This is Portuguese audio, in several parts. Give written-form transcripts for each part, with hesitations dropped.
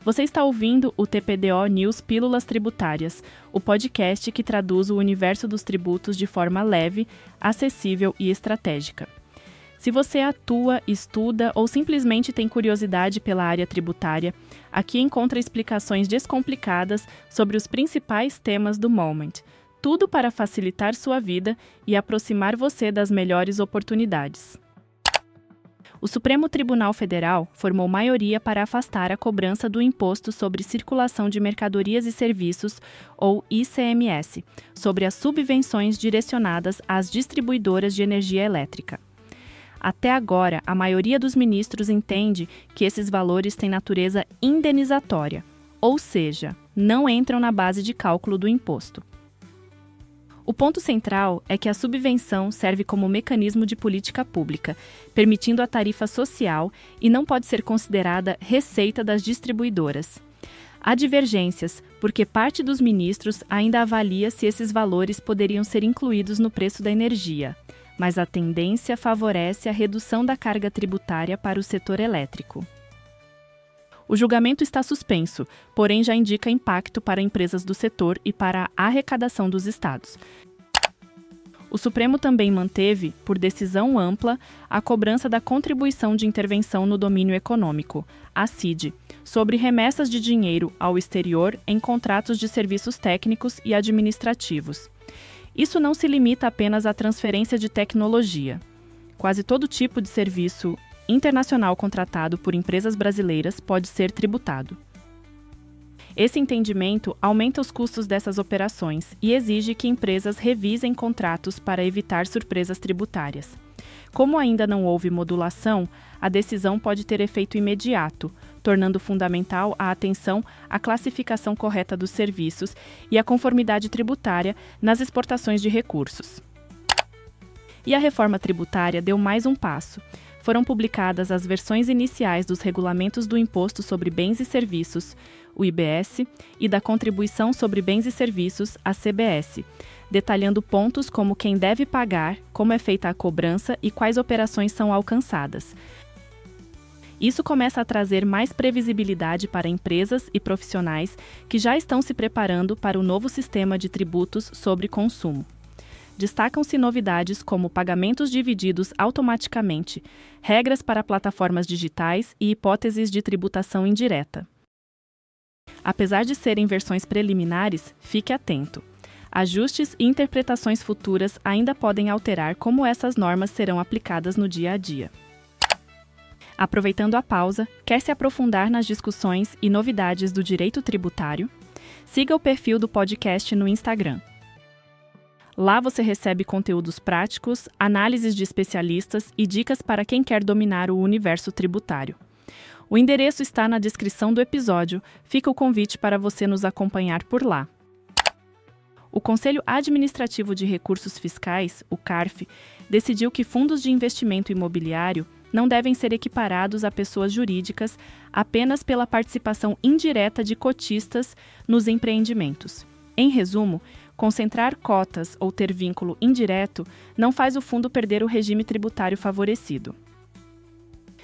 Você está ouvindo o TPDO News Pílulas Tributárias, o podcast que traduz o universo dos tributos de forma leve, acessível e estratégica. Se você atua, estuda ou simplesmente tem curiosidade pela área tributária, aqui encontra explicações descomplicadas sobre os principais temas do moment. Tudo para facilitar sua vida e aproximar você das melhores oportunidades. O Supremo Tribunal Federal formou maioria para afastar a cobrança do Imposto sobre Circulação de Mercadorias e Serviços, ou ICMS, sobre as subvenções direcionadas às distribuidoras de energia elétrica. Até agora, a maioria dos ministros entende que esses valores têm natureza indenizatória, ou seja, não entram na base de cálculo do imposto. O ponto central é que a subvenção serve como mecanismo de política pública, permitindo a tarifa social e não pode ser considerada receita das distribuidoras. Há divergências, porque parte dos ministros ainda avalia se esses valores poderiam ser incluídos no preço da energia, mas a tendência favorece a redução da carga tributária para o setor elétrico. O julgamento está suspenso, porém já indica impacto para empresas do setor e para a arrecadação dos estados. O Supremo também manteve, por decisão ampla, a cobrança da Contribuição de Intervenção no Domínio Econômico, a CID, sobre remessas de dinheiro ao exterior em contratos de serviços técnicos e administrativos. Isso não se limita apenas à transferência de tecnologia. Quase todo tipo de serviço internacional contratado por empresas brasileiras pode ser tributado. Esse entendimento aumenta os custos dessas operações e exige que empresas revisem contratos para evitar surpresas tributárias. Como ainda não houve modulação, a decisão pode ter efeito imediato, tornando fundamental a atenção à classificação correta dos serviços e à conformidade tributária nas exportações de recursos. E a reforma tributária deu mais um passo. Foram publicadas as versões iniciais dos regulamentos do Imposto sobre Bens e Serviços, o IBS, e da Contribuição sobre Bens e Serviços, a CBS, detalhando pontos como quem deve pagar, como é feita a cobrança e quais operações são alcançadas. Isso começa a trazer mais previsibilidade para empresas e profissionais que já estão se preparando para o novo sistema de tributos sobre consumo. Destacam-se novidades como pagamentos divididos automaticamente, regras para plataformas digitais e hipóteses de tributação indireta. Apesar de serem versões preliminares, fique atento. Ajustes e interpretações futuras ainda podem alterar como essas normas serão aplicadas no dia a dia. Aproveitando a pausa, quer se aprofundar nas discussões e novidades do direito tributário? Siga o perfil do podcast no Instagram. Lá você recebe conteúdos práticos, análises de especialistas e dicas para quem quer dominar o universo tributário. O endereço está na descrição do episódio, fica o convite para você nos acompanhar por lá. O Conselho Administrativo de Recursos Fiscais, o CARF, decidiu que fundos de investimento imobiliário não devem ser equiparados a pessoas jurídicas apenas pela participação indireta de cotistas nos empreendimentos. Em resumo, concentrar cotas ou ter vínculo indireto não faz o fundo perder o regime tributário favorecido.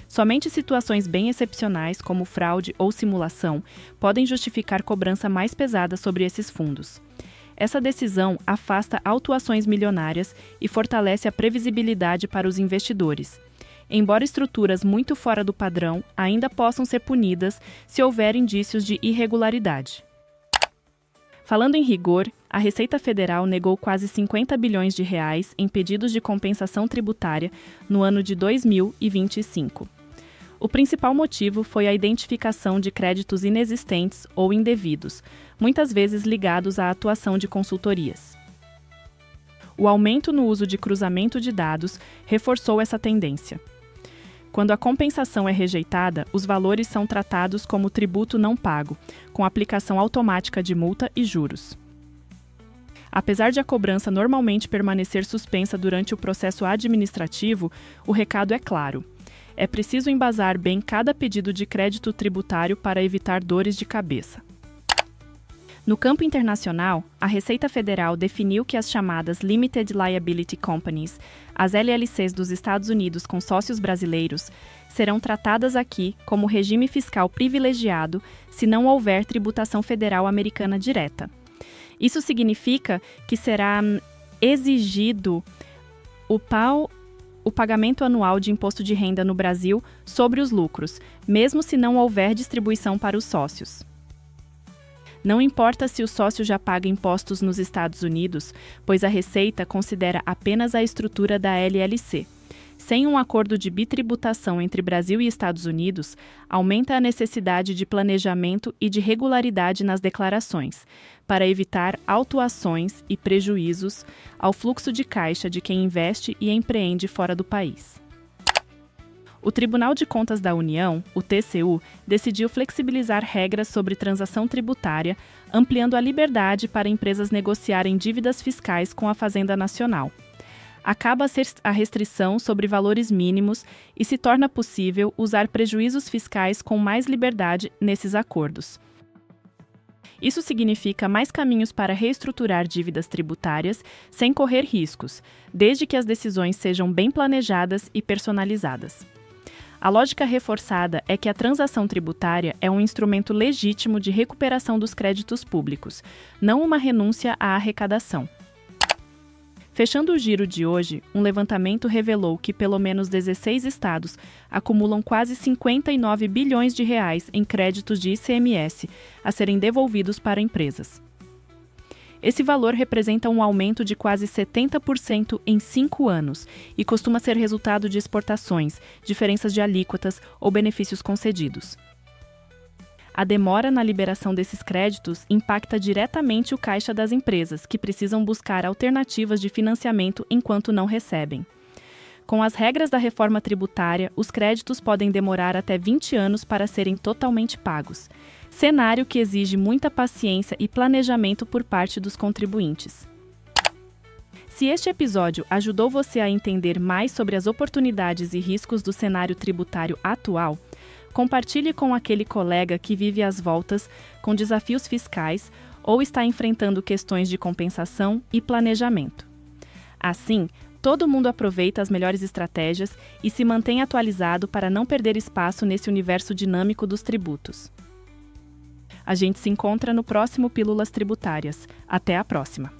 Somente situações bem excepcionais, como fraude ou simulação, podem justificar cobrança mais pesada sobre esses fundos. Essa decisão afasta autuações milionárias e fortalece a previsibilidade para os investidores. Embora estruturas muito fora do padrão ainda possam ser punidas se houver indícios de irregularidade. Falando em rigor, a Receita Federal negou quase 50 bilhões de reais em pedidos de compensação tributária no ano de 2025. O principal motivo foi a identificação de créditos inexistentes ou indevidos, muitas vezes ligados à atuação de consultorias. O aumento no uso de cruzamento de dados reforçou essa tendência. Quando a compensação é rejeitada, os valores são tratados como tributo não pago, com aplicação automática de multa e juros. Apesar de a cobrança normalmente permanecer suspensa durante o processo administrativo, o recado é claro. É preciso embasar bem cada pedido de crédito tributário para evitar dores de cabeça. No campo internacional, a Receita Federal definiu que as chamadas Limited Liability Companies, as LLCs dos Estados Unidos com sócios brasileiros, serão tratadas aqui como regime fiscal privilegiado se não houver tributação federal americana direta. Isso significa que será exigido o pagamento anual de imposto de renda no Brasil sobre os lucros, mesmo se não houver distribuição para os sócios. Não importa se o sócio já paga impostos nos Estados Unidos, pois a Receita considera apenas a estrutura da LLC. Sem um acordo de bitributação entre Brasil e Estados Unidos, aumenta a necessidade de planejamento e de regularidade nas declarações, para evitar autuações e prejuízos ao fluxo de caixa de quem investe e empreende fora do país. O Tribunal de Contas da União, o TCU, decidiu flexibilizar regras sobre transação tributária, ampliando a liberdade para empresas negociarem dívidas fiscais com a Fazenda Nacional. Acaba a restrição sobre valores mínimos e se torna possível usar prejuízos fiscais com mais liberdade nesses acordos. Isso significa mais caminhos para reestruturar dívidas tributárias sem correr riscos, desde que as decisões sejam bem planejadas e personalizadas. A lógica reforçada é que a transação tributária é um instrumento legítimo de recuperação dos créditos públicos, não uma renúncia à arrecadação. Fechando o giro de hoje, um levantamento revelou que pelo menos 16 estados acumulam quase 59 bilhões de reais em créditos de ICMS a serem devolvidos para empresas. Esse valor representa um aumento de quase 70% em 5 anos e costuma ser resultado de exportações, diferenças de alíquotas ou benefícios concedidos. A demora na liberação desses créditos impacta diretamente o caixa das empresas, que precisam buscar alternativas de financiamento enquanto não recebem. Com as regras da reforma tributária, os créditos podem demorar até 20 anos para serem totalmente pagos, cenário que exige muita paciência e planejamento por parte dos contribuintes. Se este episódio ajudou você a entender mais sobre as oportunidades e riscos do cenário tributário atual, compartilhe com aquele colega que vive às voltas com desafios fiscais ou está enfrentando questões de compensação e planejamento. Assim, todo mundo aproveita as melhores estratégias e se mantém atualizado para não perder espaço nesse universo dinâmico dos tributos. A gente se encontra no próximo Pílulas Tributárias. Até a próxima!